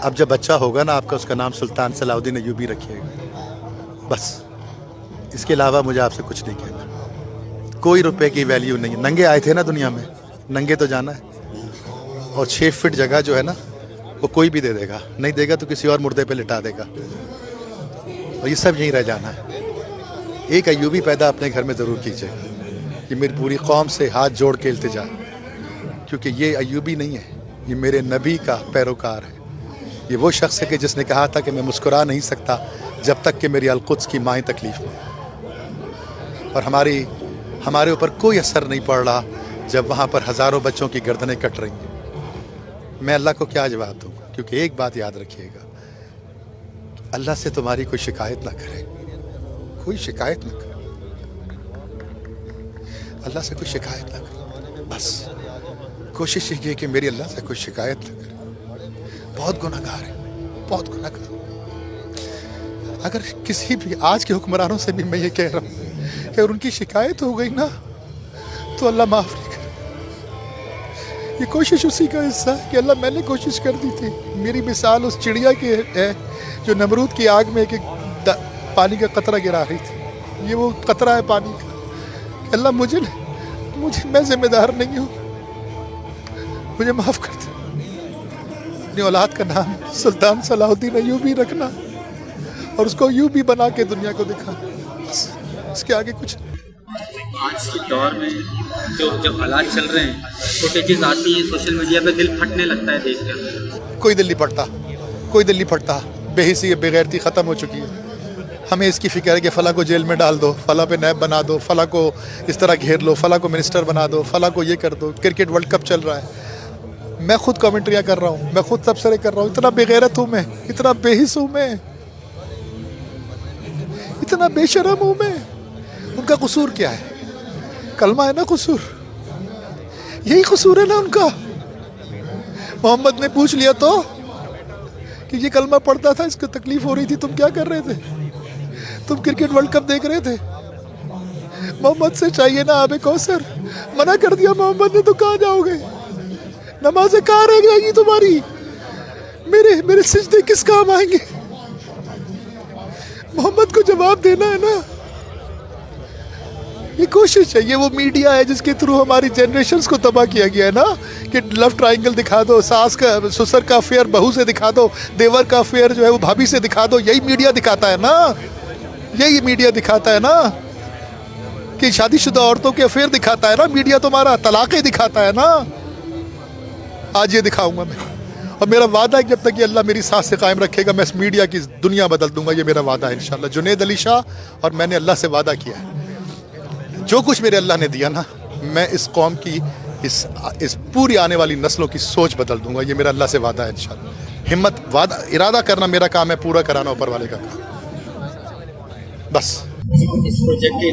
اب جب بچہ ہوگا نا آپ کا، اس کا نام سلطان صلاح الدین ایوبی رکھیے گا، بس اس کے علاوہ مجھے آپ سے کچھ نہیں کہنا۔ کوئی روپے کی ویلیو نہیں ہے۔ ننگے آئے تھے نا دنیا میں، ننگے تو جانا ہے، اور 6 فٹ جگہ جو ہے نا وہ کوئی بھی دے دے گا، نہیں دے گا تو کسی اور مردے پہ لٹا دے گا، اور یہ سب یہیں رہ جانا ہے۔ ایک ایوبی پیدا اپنے گھر میں ضرور کیجیے گا۔ یہ میری پوری قوم سے ہاتھ جوڑ کے التجا، کیونکہ یہ ایوبی نہیں ہے، یہ میرے نبی کا پیروکار ہے۔ یہ وہ شخص ہے کہ جس نے کہا تھا کہ میں مسکرا نہیں سکتا جب تک کہ میری القدس کی مائیں تکلیف میں، اور ہمارے اوپر کوئی اثر نہیں پڑ رہا جب وہاں پر ہزاروں بچوں کی گردنیں کٹ رہی ہیں۔ میں اللہ کو کیا جواب دوں؟ کیونکہ ایک بات یاد رکھیے گا، اللہ سے تمہاری کوئی شکایت نہ کرے، کوئی شکایت نہ کرے، اللہ سے کوئی شکایت نہ کرے، بس کوشش یہ کہ میری اللہ سے کوئی شکایت نہ کرے۔ بہت گناہ گار ہے، بہت گناہ گار۔ اگر کسی بھی آج کے حکمرانوں سے بھی میں یہ کہہ رہا ہوں کہ اگر ان کی شکایت ہو گئی نا تو اللہ معاف نہیں کرے۔ یہ کوشش اسی کا حصہ ہے کہ اللہ میں نے کوشش کر دی تھی۔ میری مثال اس چڑیا کی ہے جو نمرود کی آگ میں ایک پانی کا قطرہ گرا رہی تھی۔ یہ وہ قطرہ ہے پانی کا کہ اللہ مجھے میں ذمہ دار نہیں ہوں، مجھے معاف کر دے۔ اپنی اولاد کا نام سلطان صلاح الدین ایوبی رکھنا اور اس کو ایوبی بنا کے دنیا کو دکھانا، بس اس کے آگے کچھ نہیں۔ آج کے دور میں جو حالات چل رہے ہیں، فوٹیجز آتی ہیں سوشل میڈیا پہ، دل پھٹنے لگتا ہے دیکھ کر۔ کوئی دل نہیں پڑتا، کوئی دل نہیں پڑتا۔ بے حسی بے غیرتی ختم ہو چکی ہے۔ ہمیں اس کی فکر ہے کہ فلاں کو جیل میں ڈال دو، فلاں پہ نیب بنا دو، فلاں کو اس طرح گھیر لو، فلاں کو منسٹر بنا دو، فلاں کو یہ کر دو۔ کرکٹ ورلڈ کپ چل رہا ہے، میں خود کامنٹریاں کر رہا ہوں، میں خود تبصرے کر رہا ہوں۔ اتنا بے غیرت ہوں میں، اتنا بے حس ہوں میں، اتنا بے شرم ہوں میں۔ ان کا قصور کیا ہے؟ کلمہ ہے نا قصور، یہی قصور ہے نا ان کا۔ محمد نے پوچھ لیا تو کہ یہ کلمہ پڑھتا تھا، اس کو تکلیف ہو رہی تھی، تم کیا کر رہے تھے؟ تم کرکٹ ورلڈ کپ دیکھ رہے تھے؟ محمد سے چاہیے نا آب کوثر، منع کر دیا محمد نے، تو کہاں جاؤ گے؟ نمازیں کہاں رہ جائیں گی تمہاری؟ میرے سجدے کس کام آئیں گے؟ محمد کو جواب دینا ہے نا۔ یہ کوشش ہے، یہ وہ میڈیا ہے جس کے تھرو ہماری جنریشنز کو تباہ کیا گیا ہے نا، کہ لو ٹرائنگل دکھا دو، ساس کا سسر کا افیئر بہو سے دکھا دو، دیور کا افیئر جو ہے وہ بھابھی سے دکھا دو۔ یہی میڈیا دکھاتا ہے نا، یہی میڈیا دکھاتا ہے نا، کہ شادی شدہ عورتوں کے افیئر دکھاتا ہے نا میڈیا تمہارا، طلاقیں دکھاتا ہے نا۔ آج یہ دکھاؤں گا میں، اور میرا وعدہ ہے کہ جب تک یہ اللہ میری سانس سے قائم رکھے گا میں اس میڈیا کی دنیا بدل دوں گا، یہ میرا وعدہ ہے انشاءاللہ۔ جنید علی شاہ اور میں نے اللہ سے وعدہ کیا ہے، جو کچھ میرے اللہ نے دیا نا، میں اس قوم کی اس پوری آنے والی نسلوں کی سوچ بدل دوں گا، یہ میرا اللہ سے وعدہ ہے انشاءاللہ۔ ہمت، وعدہ، ارادہ کرنا میرا کام ہے، پورا کرانا اوپر والے کا کام، بس۔ اس پروجیکٹ کے